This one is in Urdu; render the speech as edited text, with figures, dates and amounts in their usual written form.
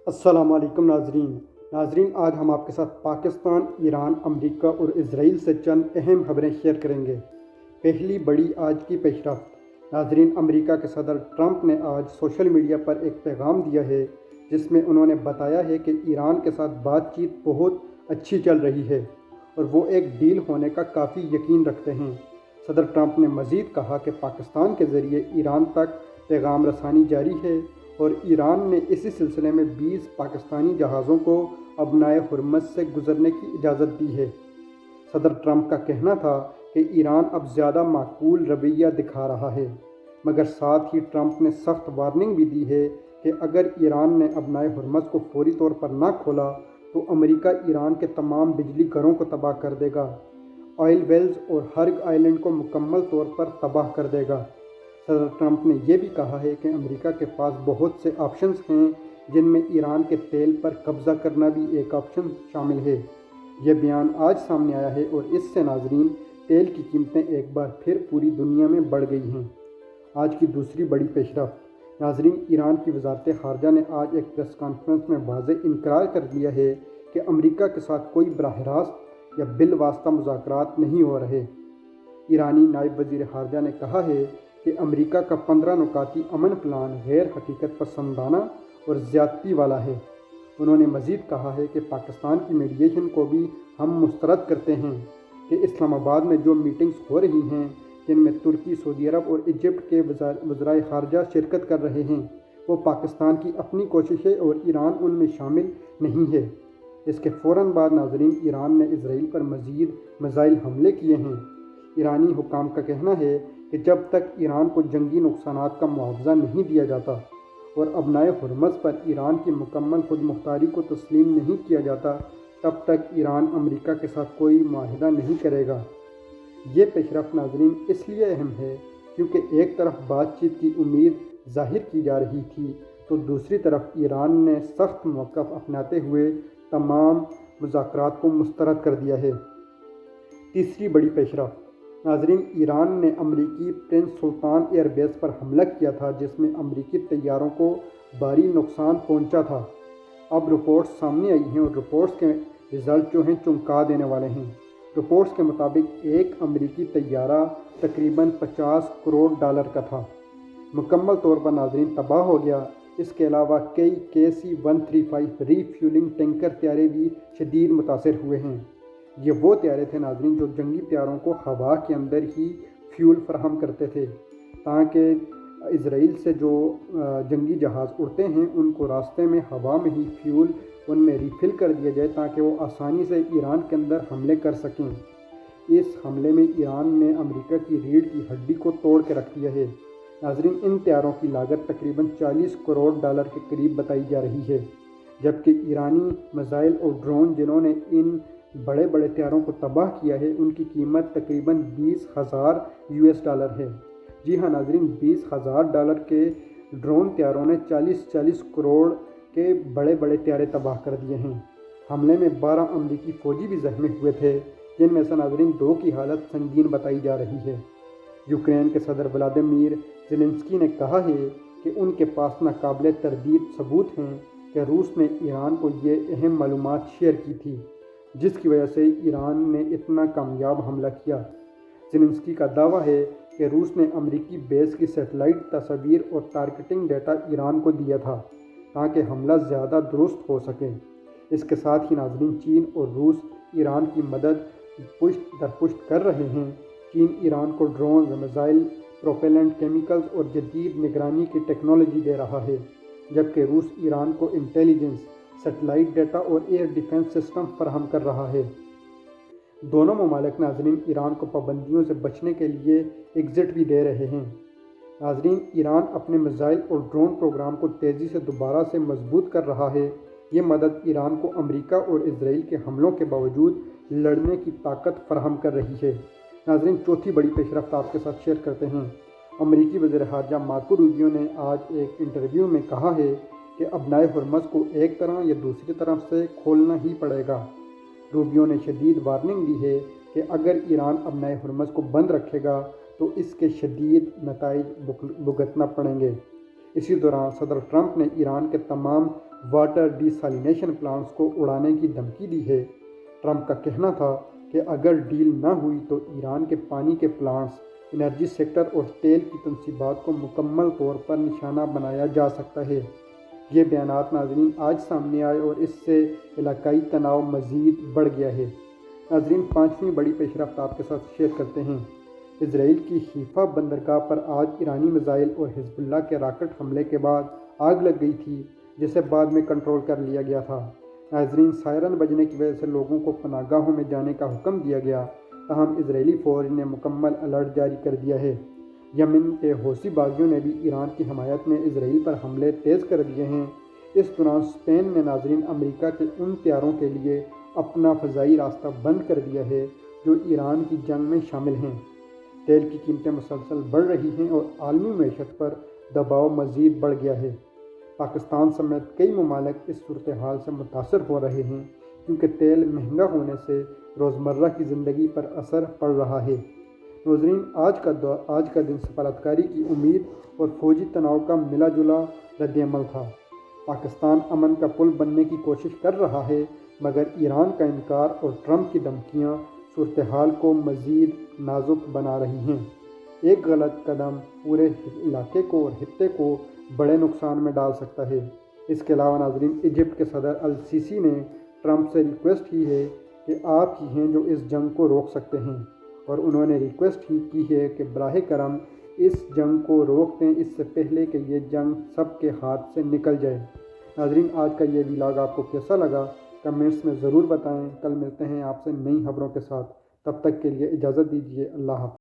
السلام علیکم ناظرین آج ہم آپ کے ساتھ پاکستان، ایران، امریکہ اور اسرائیل سے چند اہم خبریں شیئر کریں گے۔ پہلی بڑی آج کی پیش رفت۔ ناظرین، امریکہ کے صدر ٹرمپ نے آج سوشل میڈیا پر ایک پیغام دیا ہے جس میں انہوں نے بتایا ہے کہ ایران کے ساتھ بات چیت بہت اچھی چل رہی ہے اور وہ ایک ڈیل ہونے کا کافی یقین رکھتے ہیں۔ صدر ٹرمپ نے مزید کہا کہ پاکستان کے ذریعے ایران تک پیغام رسانی جاری ہے اور ایران نے اسی سلسلے میں 20 پاکستانی جہازوں کو ابنائے ہرمز سے گزرنے کی اجازت دی ہے۔ صدر ٹرمپ کا کہنا تھا کہ ایران اب زیادہ معقول رویہ دکھا رہا ہے، مگر ساتھ ہی ٹرمپ نے سخت وارننگ بھی دی ہے کہ اگر ایران نے ابنائے ہرمز کو فوری طور پر نہ کھولا تو امریکہ ایران کے تمام بجلی گھروں کو تباہ کر دے گا، آئل ویلز اور ہرگ آئلینڈ کو مکمل طور پر تباہ کر دے گا۔ صدر ٹرمپ نے یہ بھی کہا ہے کہ امریکہ کے پاس بہت سے آپشنز ہیں جن میں ایران کے تیل پر قبضہ کرنا بھی ایک آپشن شامل ہے۔ یہ بیان آج سامنے آیا ہے اور اس سے ناظرین تیل کی قیمتیں ایک بار پھر پوری دنیا میں بڑھ گئی ہیں۔ آج کی دوسری بڑی پیش رفت۔ ناظرین، ایران کی وزارت خارجہ نے آج ایک پریس کانفرنس میں واضح انکار کر دیا ہے کہ امریکہ کے ساتھ کوئی براہ راست یا بالواسطہ مذاکرات نہیں ہو رہے۔ ایرانی نائب وزیر خارجہ نے کہا ہے کہ امریکہ کا 15 نکاتی امن پلان غیر حقیقت پسندانہ اور زیادتی والا ہے۔ انہوں نے مزید کہا ہے کہ پاکستان کی میڈیشن کو بھی ہم مسترد کرتے ہیں کہ اسلام آباد میں جو میٹنگز ہو رہی ہیں جن میں ترکی، سعودی عرب اور ایجپٹ کے وزرائے خارجہ شرکت کر رہے ہیں، وہ پاکستان کی اپنی کوشش ہے اور ایران ان میں شامل نہیں ہے۔ اس کے فوراً بعد ناظرین ایران نے اسرائیل پر مزید میزائل حملے کیے ہیں۔ ایرانی حکام کا کہنا ہے کہ جب تک ایران کو جنگی نقصانات کا معاوضہ نہیں دیا جاتا اور ابنائے ہرمز پر ایران کی مکمل خود مختاری کو تسلیم نہیں کیا جاتا، تب تک ایران امریکہ کے ساتھ کوئی معاہدہ نہیں کرے گا۔ یہ پیش رفت ناظرین اس لیے اہم ہے کیونکہ ایک طرف بات چیت کی امید ظاہر کی جا رہی تھی تو دوسری طرف ایران نے سخت موقف اپناتے ہوئے تمام مذاکرات کو مسترد کر دیا ہے۔ تیسری بڑی پیش رفت۔ ناظرین، ایران نے امریکی پرنس سلطان ایئر بیس پر حملہ کیا تھا جس میں امریکی طیاروں کو بھاری نقصان پہنچا تھا۔ اب رپورٹس سامنے آئی ہیں اور رپورٹس کے رزلٹ جو ہیں چونکا دینے والے ہیں۔ رپورٹس کے مطابق ایک امریکی طیارہ تقریباً $50 کروڑ کا تھا، مکمل طور پر ناظرین تباہ ہو گیا۔ اس کے علاوہ کئی KC-135 ری فیولنگ ٹینکر طیارے بھی شدید متاثر ہوئے ہیں۔ یہ وہ طیارے تھے ناظرین جو جنگی طیاروں کو ہوا کے اندر ہی فیول فراہم کرتے تھے تاکہ اسرائیل سے جو جنگی جہاز اڑتے ہیں ان کو راستے میں ہوا میں ہی فیول ان میں ریفل کر دیا جائے تاکہ وہ آسانی سے ایران کے اندر حملے کر سکیں۔ اس حملے میں ایران نے امریکہ کی ریڑھ کی ہڈی کو توڑ کے رکھ دیا ہے۔ ناظرین، ان طیاروں کی لاگت تقریباً $40 کروڑ کے قریب بتائی جا رہی ہے، جبکہ ایرانی میزائل اور ڈرون جنہوں نے ان بڑے بڑے طیاروں کو تباہ کیا ہے ان کی قیمت تقریباً $20,000 ہے۔ جی ہاں ناظرین، $20,000 کے ڈرون طیاروں نے 40 کروڑ کے بڑے بڑے طیارے تباہ کر دیے ہیں۔ حملے میں 12 امریکی فوجی بھی زخمی ہوئے تھے جن میں سے ناظرین 2 کی حالت سنگین بتائی جا رہی ہے۔ یوکرین کے صدر ولادیمیر زیلنسکی نے کہا ہے کہ ان کے پاس ناقابل تردید ثبوت ہیں کہ روس نے ایران کو یہ اہم معلومات شیئر کی تھی جس کی وجہ سے ایران نے اتنا کامیاب حملہ کیا۔ زیلنسکی کا دعویٰ ہے کہ روس نے امریکی بیس کی سیٹلائٹ تصاویر اور ٹارگیٹنگ ڈیٹا ایران کو دیا تھا تاکہ حملہ زیادہ درست ہو سکے۔ اس کے ساتھ ہی ناظرین چین اور روس ایران کی مدد پشت در پشت کر رہے ہیں۔ چین ایران کو ڈرونز، میزائل، پروپیلنٹ کیمیکلز اور جدید نگرانی کی ٹیکنالوجی دے رہا ہے، جبکہ روس ایران کو انٹیلیجنس، سیٹلائٹ ڈیٹا اور ایئر ڈیفنس سسٹم فراہم کر رہا ہے۔ دونوں ممالک ناظرین ایران کو پابندیوں سے بچنے کے لیے ایگزٹ بھی دے رہے ہیں۔ ناظرین، ایران اپنے میزائل اور ڈرون پروگرام کو تیزی سے دوبارہ سے مضبوط کر رہا ہے۔ یہ مدد ایران کو امریکہ اور اسرائیل کے حملوں کے باوجود لڑنے کی طاقت فراہم کر رہی ہے۔ ناظرین، چوتھی بڑی پیش رفت آپ کے ساتھ شیئر کرتے ہیں۔ امریکی وزیر خارجہ مارکو روبیو نے آج ایک انٹرویو میں کہا ہے کہ ابنائے ہرمز کو ایک طرح یا دوسری طرف سے کھولنا ہی پڑے گا۔ روبیو نے شدید وارننگ دی ہے کہ اگر ایران ابنائے ہرمز کو بند رکھے گا تو اس کے شدید نتائج بھگتنا پڑیں گے۔ اسی دوران صدر ٹرمپ نے ایران کے تمام واٹر ڈیسالینیشن پلانٹس کو اڑانے کی دھمکی دی ہے۔ ٹرمپ کا کہنا تھا کہ اگر ڈیل نہ ہوئی تو ایران کے پانی کے پلانٹس، انرجی سیکٹر اور تیل کی تنصیبات کو مکمل طور پر نشانہ بنایا جا سکتا ہے۔ یہ بیانات ناظرین آج سامنے آئے اور اس سے علاقائی تناؤ مزید بڑھ گیا ہے۔ ناظرین، 5ویں بڑی پیش رفت آپ کے ساتھ شیئر کرتے ہیں۔ اسرائیل کی حیفا بندرگاہ پر آج ایرانی میزائل اور حزب اللہ کے راکٹ حملے کے بعد آگ لگ گئی تھی، جسے بعد میں کنٹرول کر لیا گیا تھا۔ ناظرین، سائرن بجنے کی وجہ سے لوگوں کو پناہ گاہوں میں جانے کا حکم دیا گیا، تاہم اسرائیلی فوج نے مکمل الرٹ جاری کر دیا ہے۔ یمن کے حوثی باغیوں نے بھی ایران کی حمایت میں اسرائیل پر حملے تیز کر دیے ہیں۔ اس دوران اسپین نے ناظرین امریکہ کے ان طیاروں کے لیے اپنا فضائی راستہ بند کر دیا ہے جو ایران کی جنگ میں شامل ہیں۔ تیل کی قیمتیں مسلسل بڑھ رہی ہیں اور عالمی معیشت پر دباؤ مزید بڑھ گیا ہے۔ پاکستان سمیت کئی ممالک اس صورتحال سے متاثر ہو رہے ہیں، کیونکہ تیل مہنگا ہونے سے روزمرہ کی زندگی پر اثر پڑ رہا ہے۔ ناظرین، آج کا دن سفارتکاری کی امید اور فوجی تناؤ کا ملا جلا رد عمل تھا۔ پاکستان امن کا پل بننے کی کوشش کر رہا ہے، مگر ایران کا انکار اور ٹرمپ کی دھمکیاں صورتحال کو مزید نازک بنا رہی ہیں۔ ایک غلط قدم پورے علاقے کو اور خطے کو بڑے نقصان میں ڈال سکتا ہے۔ اس کے علاوہ ناظرین، ایجپٹ کے صدر السیسی نے ٹرمپ سے ریکویسٹ کی ہے کہ آپ ہی ہیں جو اس جنگ کو روک سکتے ہیں، اور انہوں نے ریکویسٹ ہی کی ہے کہ براہ کرم اس جنگ کو روک دیں، اس سے پہلے کہ یہ جنگ سب کے ہاتھ سے نکل جائے۔ ناظرین، آج کا یہ ولاگ آپ کو کیسا لگا کمنٹس میں ضرور بتائیں۔ کل ملتے ہیں آپ سے نئی خبروں کے ساتھ، تب تک کے لیے اجازت دیجیے۔ اللہ حافظ۔